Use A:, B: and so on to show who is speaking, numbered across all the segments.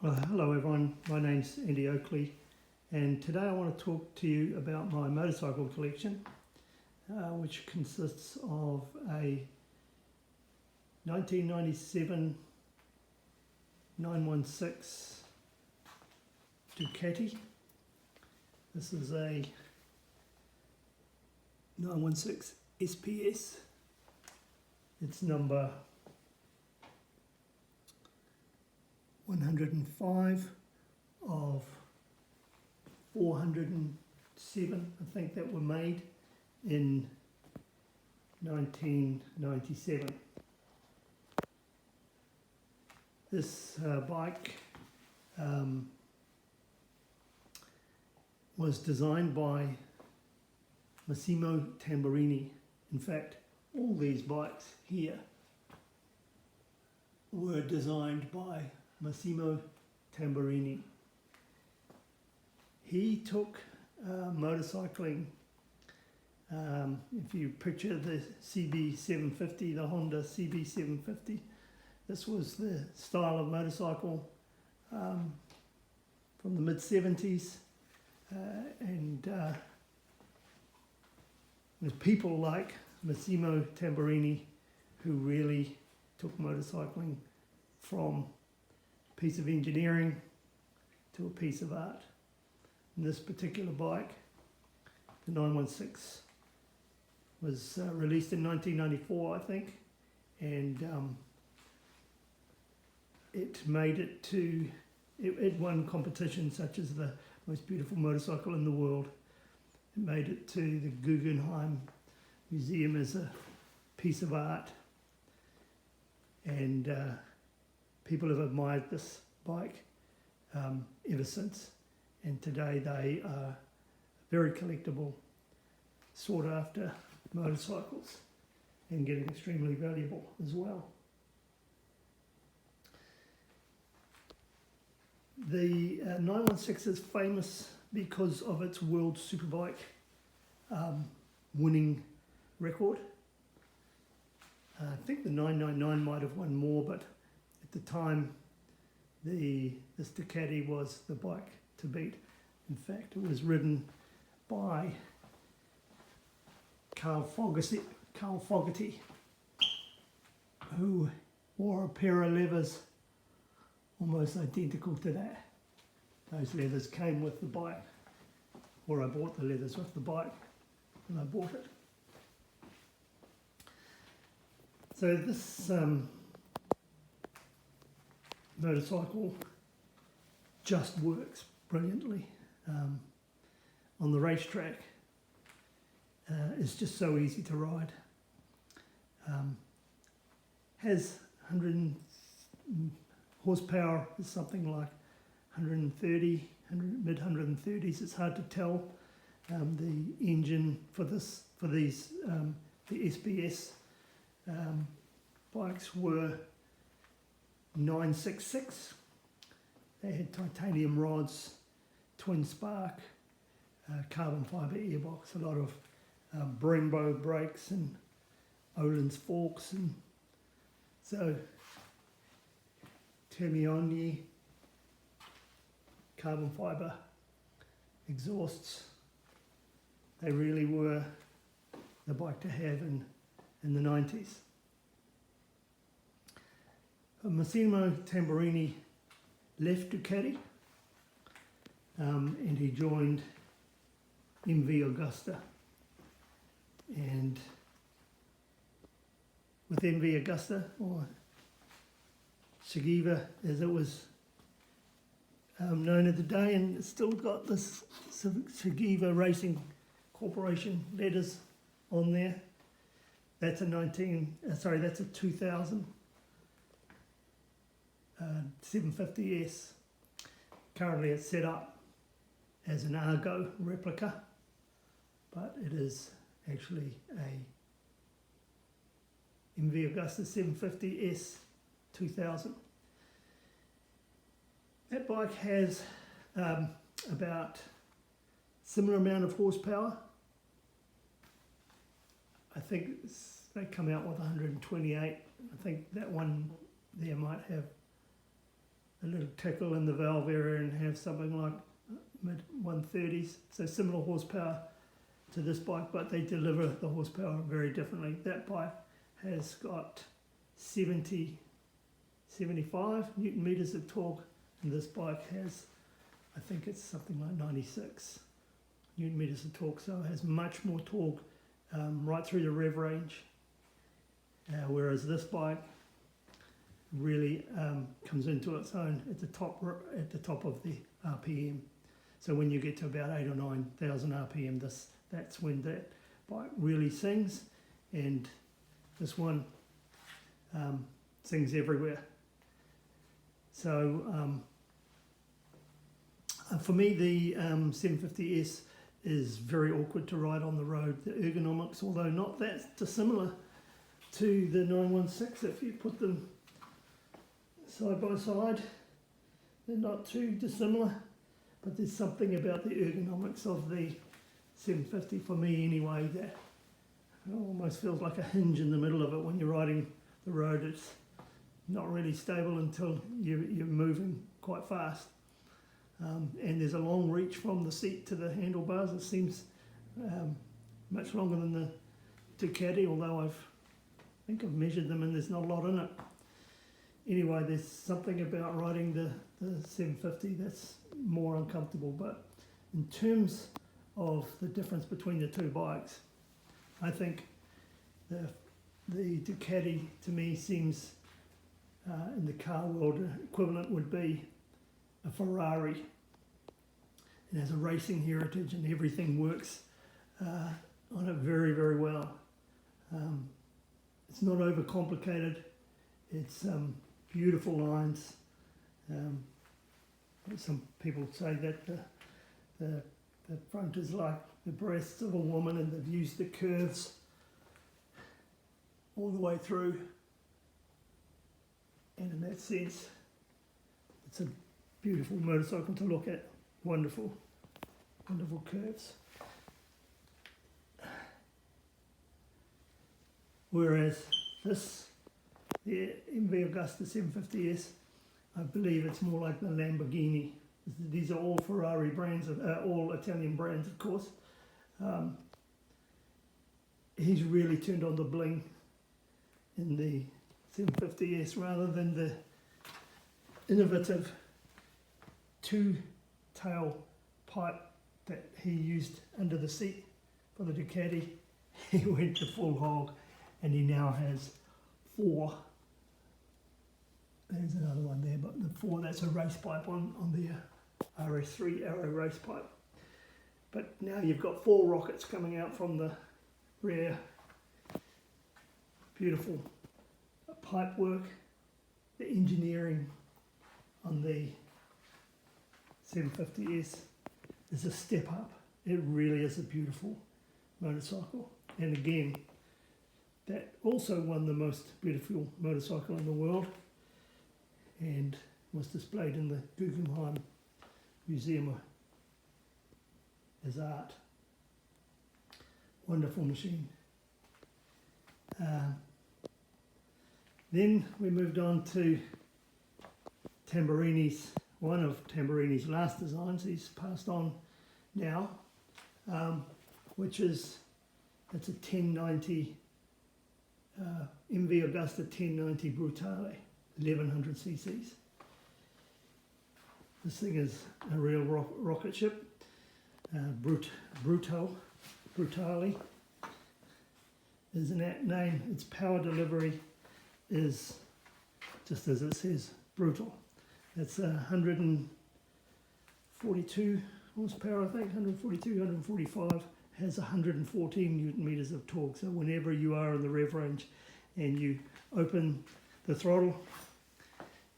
A: Well, hello everyone, my name's Andy Oakley, and today I want to talk to you about my motorcycle collection, which consists of a 1997 916 Ducati. This is a 916 SPS. It's number 105 of 407, I think, that were made in 1997. This bike was designed by Massimo Tamburini. In fact, all these bikes here were designed by Massimo Tamburini. He took motorcycling, if you picture the CB750, the Honda CB750, this was the style of motorcycle from the mid-70s, and there's people like Massimo Tamburini who really took motorcycling from a piece of engineering to a piece of art. And this particular bike, the 916, was released in 1994, I think, and it made it to, it won competitions such as the most beautiful motorcycle in the world. It made it to the Guggenheim Museum as a piece of art, and people have admired this bike ever since, and today they are very collectible, sought after motorcycles, and getting extremely valuable as well. The 916 is famous because of its World Superbike winning record. I think the 999 might have won more, but at the time this Ducati was the bike to beat. In fact, it was ridden by Carl Fogarty, who wore a pair of leathers almost identical to that. Those leathers came with the bike, or I bought the leathers with the bike when I bought it. So this motorcycle just works brilliantly on the racetrack. It's just so easy to ride. Has 100 horsepower, is something like 130, mid 130s. It's hard to tell. The engine for these the SBS bikes were 966. They had titanium rods, twin spark, carbon fibre airbox, a lot of Brembo brakes and Öhlins forks, and so Termioni carbon fibre exhausts. They really were the bike to have in the 90s. Massimo Tamburini left Ducati and he joined MV Agusta. And with MV Agusta, or Shigiva as it was known at the day, and it's still got this Shigiva Racing Corporation letters on there. That's a 2000 750S. Currently it's set up as an Argo replica, but it is actually a MV Agusta 750S 2000. That bike has about similar amount of horsepower. I think they come out with 128. I think that one there might have a little tickle in the valve area and have something like mid 130s, so similar horsepower to this bike, but they deliver the horsepower very differently. That bike has got 75 newton meters of torque, and this bike has, I think it's something like 96 newton meters of torque, so it has much more torque right through the rev range, whereas this bike really comes into its own at the top of the RPM. So when you get to about 8,000 or 9,000 RPM, that's when that bike really sings, and this one sings everywhere. So for me, the 750S is very awkward to ride on the road. The ergonomics, although not that dissimilar to the 916, if you put them side by side, they're not too dissimilar, but there's something about the ergonomics of the 750 for me anyway that almost feels like a hinge in the middle of it. When you're riding the road, it's not really stable until you're moving quite fast, and there's a long reach from the seat to the handlebars. It seems much longer than the Ducati, although I think I've measured them and there's not a lot in it. Anyway, there's something about riding the 750 that's more uncomfortable, but in terms of the difference between the two bikes, I think the Ducati to me seems, in the car world, equivalent would be a Ferrari. It has a racing heritage and everything works on it very, very well. It's not overcomplicated. It's beautiful lines. Some people say that the front is like the breasts of a woman, and they've used the curves all the way through. And in that sense, it's a beautiful motorcycle to look at. Wonderful, wonderful curves. Whereas this, the MV Agusta 750S, I believe it's more like the Lamborghini. These are all Ferrari brands, all Italian brands, of course. He's really turned on the bling in the 750S rather than the innovative two-tail pipe that he used under the seat for the Ducati. He went to full hog, and he now has 4. There's another one there, but the 4, that's a race pipe on the RS3 Arrow race pipe. But now you've got 4 rockets coming out from the rear. Beautiful pipe work. The engineering on the 750S is a step up. It really is a beautiful motorcycle. And again, that also won the most beautiful motorcycle in the world and was displayed in the Guggenheim Museum as art. Wonderful machine. Then we moved on to Tamburini's, one of Tamburini's last designs. He's passed on now, which is, it's a 1090 MV Agusta 1090 Brutale, 1100 cc's. This thing is a real rocket ship. Brutale is an apt name. Its power delivery is, just as it says, brutal. It's 142 horsepower, I think, 142, 145, has 114 newton meters of torque. So whenever you are in the rev range and you open the throttle,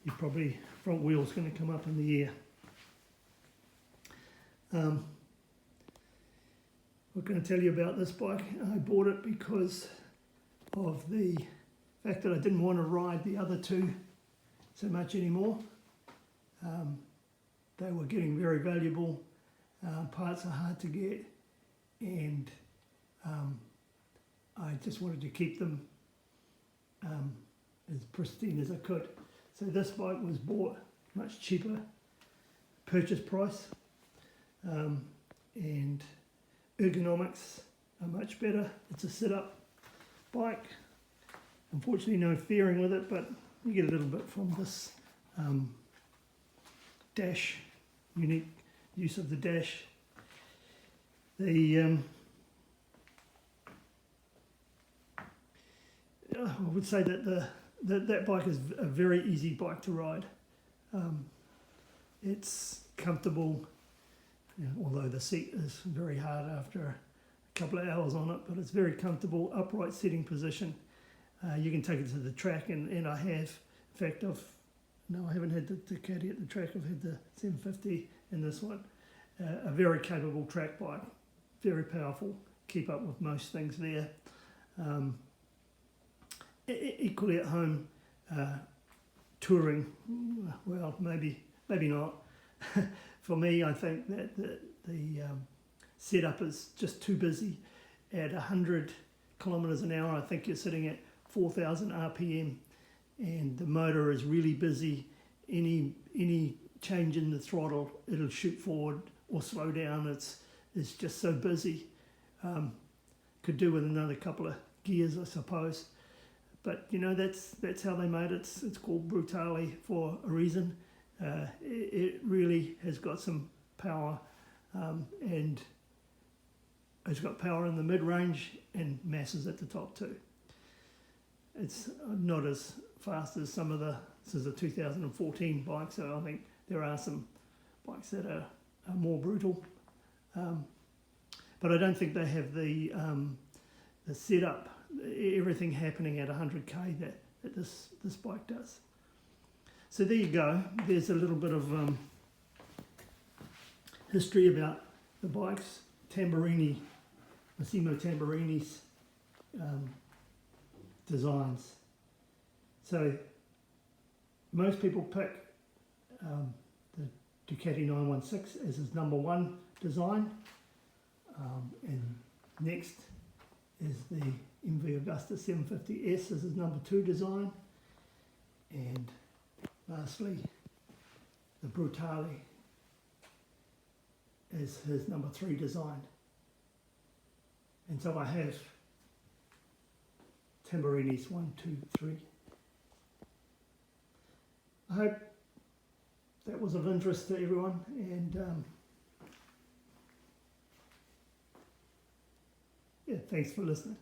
A: your probably front wheel's going to come up in the air. What can I tell you about this bike? I bought it because of the fact that I didn't want to ride the other two so much anymore. They were getting very valuable. Parts are hard to get, and I just wanted to keep them as pristine as I could. So this bike was bought much cheaper purchase price, and ergonomics are much better. It's a sit-up bike. Unfortunately, no fairing with it, but you get a little bit from this dash, unique use of the dash. I would say that that bike is a very easy bike to ride. It's comfortable, although the seat is very hard after a couple of hours on it, but it's very comfortable, upright sitting position. You can take it to the track, and I have. In fact, I haven't had the Ducati at the track. I've had the 750 and this one. A very capable track bike, very powerful. Keep up with most things there. Equally at home, touring. Well, maybe not. For me, I think that the setup is just too busy. At 100 kilometres an hour, I think you're sitting at 4,000 RPM, and the motor is really busy. Any change in the throttle, it'll shoot forward or slow down. It's just so busy. Could do with another couple of gears, I suppose. But that's how they made it. It's called Brutale for a reason. It really has got some power, and it's got power in the mid-range and masses at the top too. It's not as fast as some of this is a 2014 bike, so I think there are some bikes that are more brutal. But I don't think they have the setup, everything happening at 100k that this bike does. So there you go. There's a little bit of history about the bikes. Massimo Tamburini's designs. So most people pick the Ducati 916 as his number one design, and next is the MV Agusta 750S as his number two design, and lastly the Brutale is his number three design. And so I have Tamburini's 1, 2, 3. I hope that was of interest to everyone, and thanks for listening.